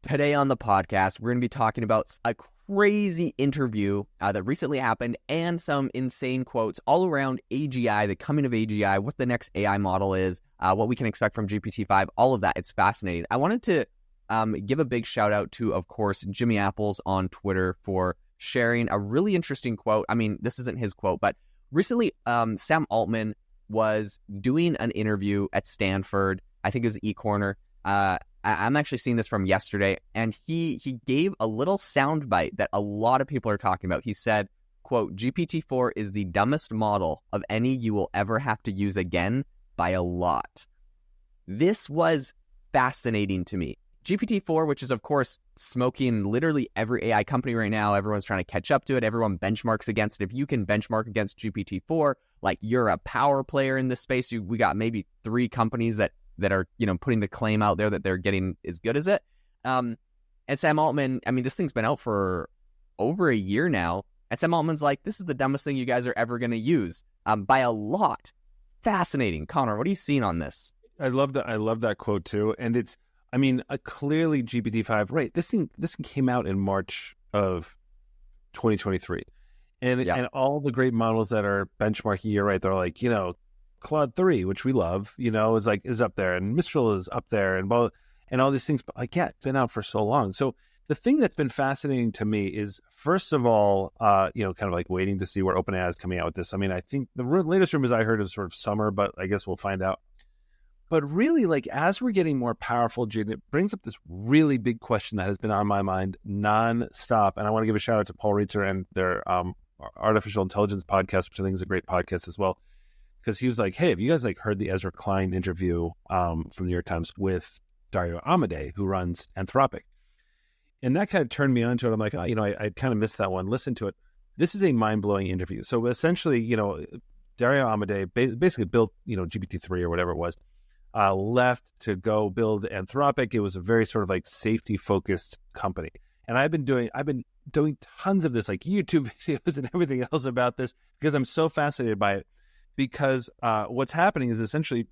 Today on the podcast, we're going to be talking about a crazy interview that recently happened and some insane quotes all around AGI, the coming of AGI, what the next AI model is, what we can expect from GPT-5, all of that. It's fascinating. I wanted to give a big shout out to, of course, Jimmy Apples on Twitter for sharing a really interesting quote. I mean, this isn't his quote, but recently Sam Altman was doing an interview at Stanford. I think it was eCorner. I'm actually seeing this from yesterday, and he gave a little soundbite that a lot of people are talking about. He said, quote, GPT-4 is the dumbest model of any you will ever have to use again by a lot. This was fascinating to me. GPT-4, which is, of course, smoking literally every AI company right now. Everyone's trying to catch up to it. Everyone benchmarks against it. If you can benchmark against GPT-4, like you're a power player in this space. We got maybe 3 companies that are, putting the claim out there that they're getting as good as it. And Sam Altman, I mean, this thing's been out for over a year now. And Sam Altman's like, this is the dumbest thing you guys are ever going to use by a lot. Fascinating. Connor, what are you seeing on this? I love that quote too. And it's, clearly GPT-5, right? This thing came out in March of 2023. And all the great models that are benchmarking, you're right, they're like, Claude 3, which we love, is up there, and Mistral is up there, and all these things. But it's been out for so long. So the thing that's been fascinating to me is, first of all, kind of like waiting to see where OpenAI is coming out with this. I mean, I think the latest rumors I heard is sort of summer, but I guess we'll find out. But really, as we're getting more powerful, Jaden, it brings up this really big question that has been on my mind nonstop. And I want to give a shout out to Paul Reitzer and their artificial intelligence podcast, which I think is a great podcast as well. Because he was like, hey, have you guys heard the Ezra Klein interview from the New York Times with Dario Amodei, who runs Anthropic? And that kind of turned me on to it. I'm like, I kind of missed that one. Listen to it. This is a mind-blowing interview. So essentially, Dario Amodei basically built, GPT-3 or whatever it was, left to go build Anthropic. It was a very sort of safety-focused company. And I've been doing tons of this, YouTube videos and everything else about this, because I'm so fascinated by it. Because what's happening is essentially,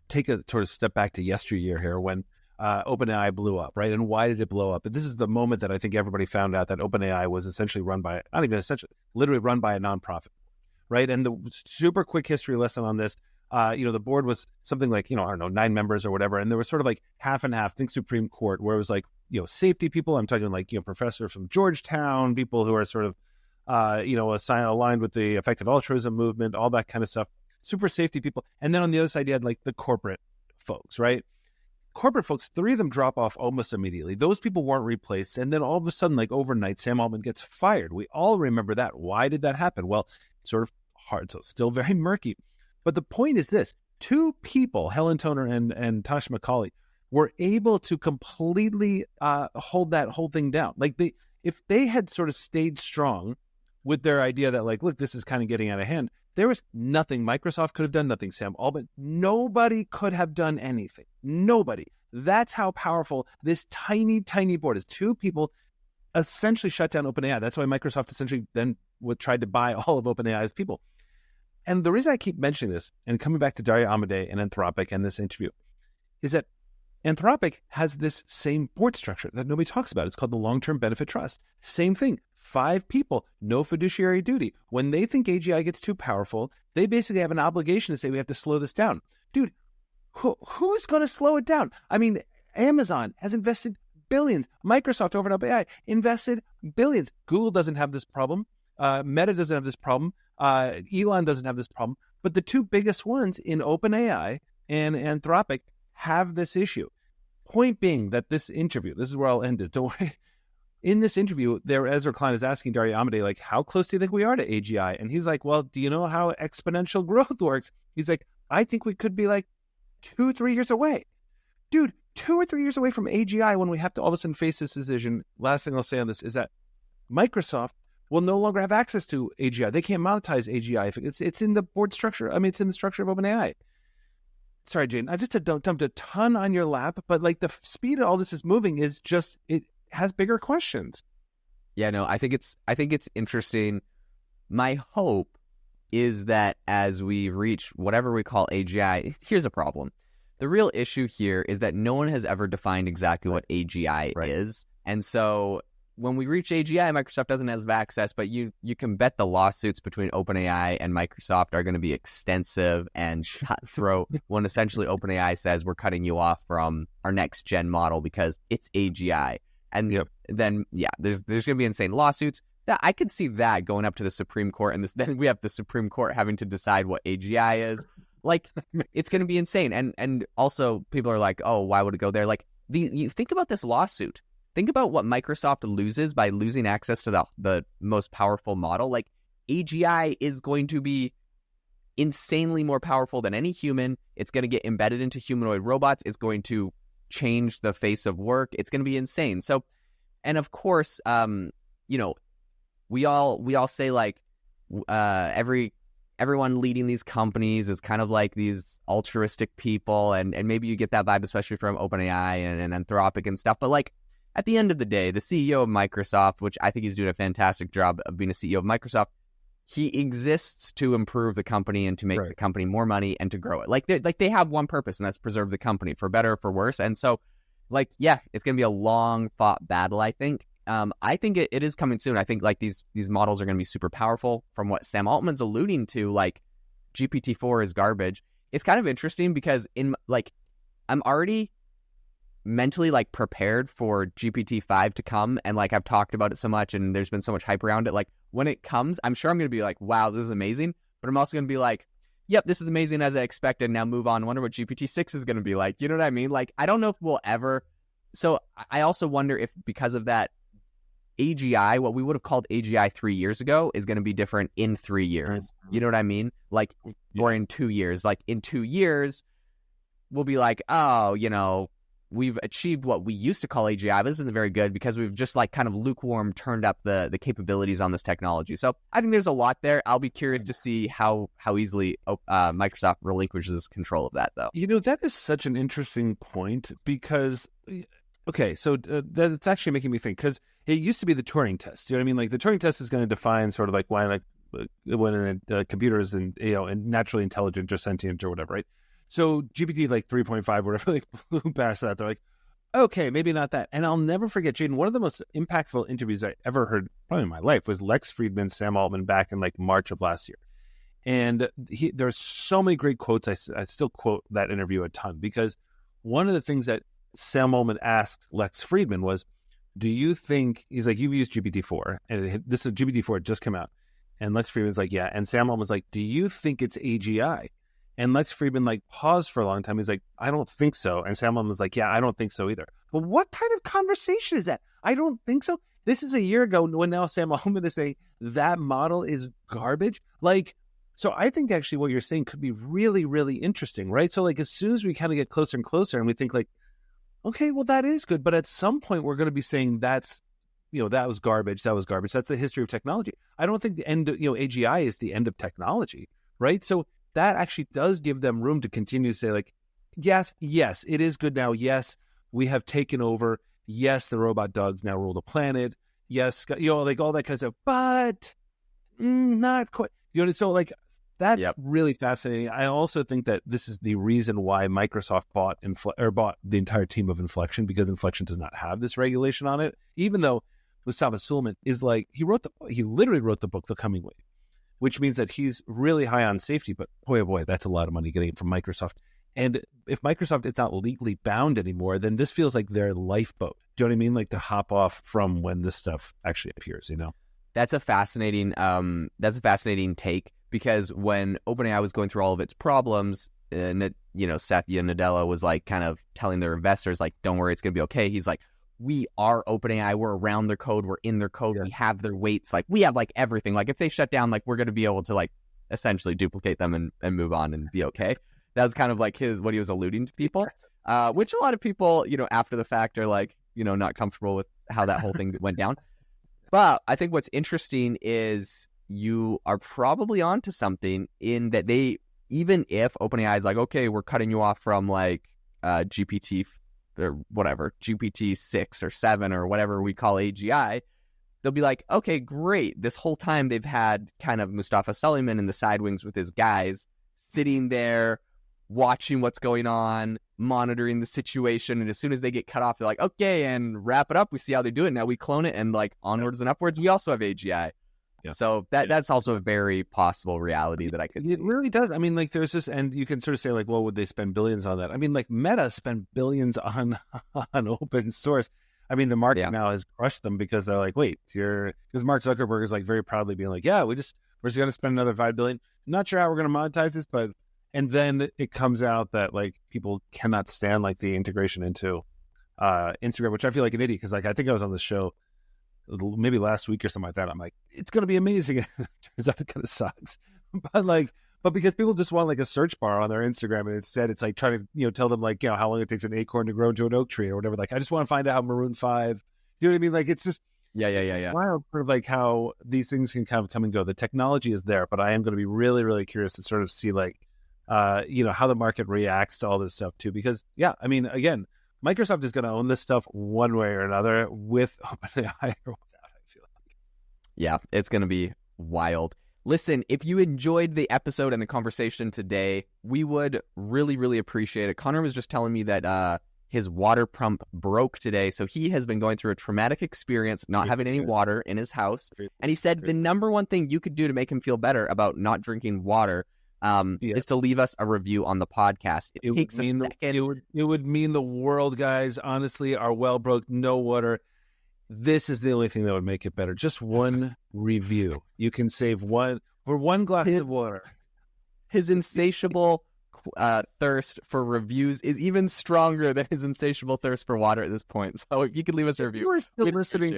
take a sort of step back to yesteryear here when OpenAI blew up, right? And why did it blow up? And this is the moment that I think everybody found out that OpenAI was essentially literally run by a nonprofit, right? And the super quick history lesson on this, the board was something like, 9 members or whatever. And there was sort of half and half, think Supreme Court, where it was safety people. I'm talking professors from Georgetown, people who are sort of, aligned with the effective altruism movement, all that kind of stuff, super safety people. And then on the other side, you had the corporate folks, right? Corporate folks, 3 of them drop off almost immediately. Those people weren't replaced. And then all of a sudden, overnight, Sam Altman gets fired. We all remember that. Why did that happen? Well, it's sort of hard, so still very murky. But the point is this: 2 people, Helen Toner and Tasha McCauley, were able to completely hold that whole thing down. If they had sort of stayed strong with their idea that look, this is kind of getting out of hand, there was nothing Microsoft could have done, nothing Sam Altman, nobody could have done anything. Nobody. That's how powerful this tiny, tiny board is. 2 people essentially shut down OpenAI. That's why Microsoft essentially then tried to buy all of OpenAI's people. And the reason I keep mentioning this, and coming back to Dario Amodei and Anthropic and this interview, is that Anthropic has this same board structure that nobody talks about. It's called the Long-Term Benefit Trust. Same thing. 5 people, no fiduciary duty. When they think AGI gets too powerful, they basically have an obligation to say we have to slow this down. Dude, who's going to slow it down? I mean, Amazon has invested billions. Microsoft over at OpenAI invested billions. Google doesn't have this problem. Meta doesn't have this problem. Elon doesn't have this problem. But the 2 biggest ones in OpenAI and Anthropic have this issue. Point being that this interview, this is where I'll end it, don't worry. In this interview, Ezra Klein is asking Dario Amodei, how close do you think we are to AGI? And he's like, well, do you know how exponential growth works? He's like, I think we could be 2-3 years away. Dude, 2 or 3 years away from AGI when we have to all of a sudden face this decision. Last thing I'll say on this is that Microsoft will no longer have access to AGI. They can't monetize AGI. It's in the board structure. I mean, it's in the structure of OpenAI. Sorry, Jane, I just dumped a ton on your lap, but the speed of all this is moving is just, it has bigger questions. Yeah, no, I think it's interesting. My hope is that as we reach whatever we call AGI, here's a problem. the real issue here is that no one has ever defined exactly what AGI Right. is. And so when we reach AGI, Microsoft doesn't have access, but you can bet the lawsuits between OpenAI and Microsoft are going to be extensive and cutthroat when essentially OpenAI says we're cutting you off from our next gen model because it's AGI. And then, there's going to be insane lawsuits. That I could see that going up to the Supreme Court, and then we have the Supreme Court having to decide what AGI is. Like, it's going to be insane. And also people are like, oh, why would it go there? Like, you think about this lawsuit. Think about what Microsoft loses by losing access to the most powerful model. Like, AGI is going to be insanely more powerful than any human. It's going to get embedded into humanoid robots. It's going to change the face of work. It's going to be insane. So, and of course, we all say like everyone leading these companies is kind of like these altruistic people, and maybe you get that vibe, especially from OpenAI and Anthropic and stuff. But like, at the end of the day, the CEO of Microsoft, which I think he's doing a fantastic job of being a CEO of Microsoft, he exists to improve the company and to make the company more money and to grow it. Like they have one purpose, and that's preserve the company for better or for worse. And so, like, yeah, it's going to be a long fought battle, I think. I think it is coming soon. I think like these models are going to be super powerful. From what Sam Altman's alluding to, like GPT-4 is garbage. It's kind of interesting because I'm already mentally like prepared for GPT-5 to come, and like I've talked about it so much and there's been so much hype around it. Like when it comes, I'm sure I'm going to be like, wow, this is amazing. But I'm also going to be like, yep, this is amazing as I expected. Now move on. Wonder what GPT-6 is going to be like. You know what I mean? Like, I don't know if we'll ever. So I also wonder if because of that, AGI, what we would have called AGI 3 years ago, is going to be different in 3 years. You know what I mean? Like, or in 2 years. Like in 2 years, we'll be like, oh, we've achieved what we used to call AGI, but this isn't very good because we've just like kind of lukewarm turned up the capabilities on this technology. So I think there's a lot there. I'll be curious to see how easily Microsoft relinquishes control of that, though. That is such an interesting point because, okay, so that's actually making me think, because it used to be the Turing test. You know what I mean? Like the Turing test is going to define sort of like when a computer is and naturally intelligent or sentient or whatever, right? So GPT like 3.5, whatever, like blew past that. They're like, okay, maybe not that. And I'll never forget, Jaden, one of the most impactful interviews I ever heard probably in my life was Lex Friedman, Sam Altman back in like March of last year. And there's so many great quotes. I still quote that interview a ton, because one of the things that Sam Altman asked Lex Friedman was, do you think, he's like, you've used GPT-4, and this is GPT-4 had just come out. And Lex Friedman's like, yeah. And Sam Altman's like, do you think it's AGI? And Lex Friedman like paused for a long time. He's like, I don't think so. And Sam Altman was like, yeah, I don't think so either. But what kind of conversation is that? I don't think so. This is a year ago when now Sam Altman is saying that model is garbage. Like, so I think actually what you're saying could be really, really interesting, right? So like as soon as we kind of get closer and closer and we think like, okay, well, that is good. But at some point we're going to be saying that was garbage. That was garbage. That's the history of technology. I don't think the end, AGI is the end of technology, right? So that actually does give them room to continue to say like, yes, it is good now. Yes, we have taken over. Yes, the robot dogs now rule the planet. Yes, like all that kind of stuff, but not quite. So like that's really fascinating. I also think that this is the reason why Microsoft bought the entire team of Inflection, because Inflection does not have this regulation on it. Even though Mustafa Suleyman is like, he literally wrote the book The Coming Wave, which means that he's really high on safety. But boy, oh boy, that's a lot of money getting it from Microsoft. And if Microsoft is not legally bound anymore, then this feels like their lifeboat. Do you know what I mean? Like to hop off from when this stuff actually appears, That's a fascinating take, because when OpenAI was going through all of its problems, Satya Nadella was like kind of telling their investors, like, don't worry, it's going to be okay. He's like, we are OpenAI. We're around their code. We're in their code. Yeah. We have their weights. Like, we have like everything. Like, if they shut down, like, we're going to be able to like essentially duplicate them and move on and be okay. That was kind of like what he was alluding to people, which a lot of people, after the fact are like, not comfortable with how that whole thing went down. But I think what's interesting is you are probably onto something in that even if OpenAI is like, okay, we're cutting you off from like GPT or whatever, GPT-6 or 7 or whatever we call AGI, they'll be like, okay, great. This whole time they've had kind of Mustafa Suleyman in the side wings with his guys sitting there watching what's going on, monitoring the situation. And as soon as they get cut off, they're like, okay, and wrap it up. We see how they do it. Now we clone it, and like onwards and upwards, we also have AGI. Yeah. So that's also a very possible reality that I could see. It really does. I mean, like there's this, and you can sort of say like, well, would they spend billions on that? I mean, like Meta spent billions on open source. I mean, the market now has crushed them because they're like, wait, because Mark Zuckerberg is like very proudly being like, yeah, we're just going to spend another $5 billion. Not sure how we're going to monetize this, but, and then it comes out that like people cannot stand like the integration into Instagram, which I feel like an idiot because like I think I was on the show maybe last week or something like that. I'm like, it's going to be amazing. Turns out it kind of sucks. But because people just want like a search bar on their Instagram, and instead it's like trying to, tell them like, how long it takes an acorn to grow into an oak tree or whatever. Like, I just want to find out how Maroon 5, you know what I mean? Like, it's just, wild sort of like how these things can kind of come and go. The technology is there, but I am going to be really, really curious to sort of see like, how the market reacts to all this stuff too. Because I mean, again, Microsoft is going to own this stuff one way or another with OpenAI or without, I feel like. Yeah, it's going to be wild. Listen, if you enjoyed the episode and the conversation today, we would really, really appreciate it. Connor was just telling me that his water pump broke today, so he has been going through a traumatic experience, not having any water in his house. And he said the number one thing you could do to make him feel better about not drinking water is to leave us a review on the podcast. It takes a second. It would mean the world, guys. Honestly, our well broke, no water. This is the only thing that would make it better. Just one review. You can save one glass of water. His insatiable thirst for reviews is even stronger than his insatiable thirst for water at this point. So if you could leave us a review. If you are still listening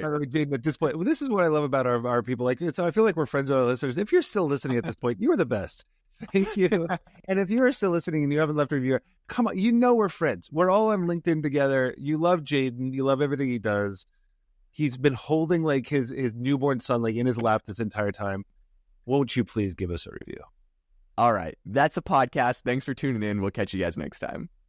at this point, well, this is what I love about our people. Like, so I feel like we're friends with our listeners. If you're still listening at this point, you are the best. Thank you. And if you are still listening and you haven't left a review, come on. We're friends. We're all on LinkedIn together. You love Jaden. You love everything he does. He's been holding like his newborn son like in his lap this entire time. Won't you please give us a review? All right. That's the podcast. Thanks for tuning in. We'll catch you guys next time.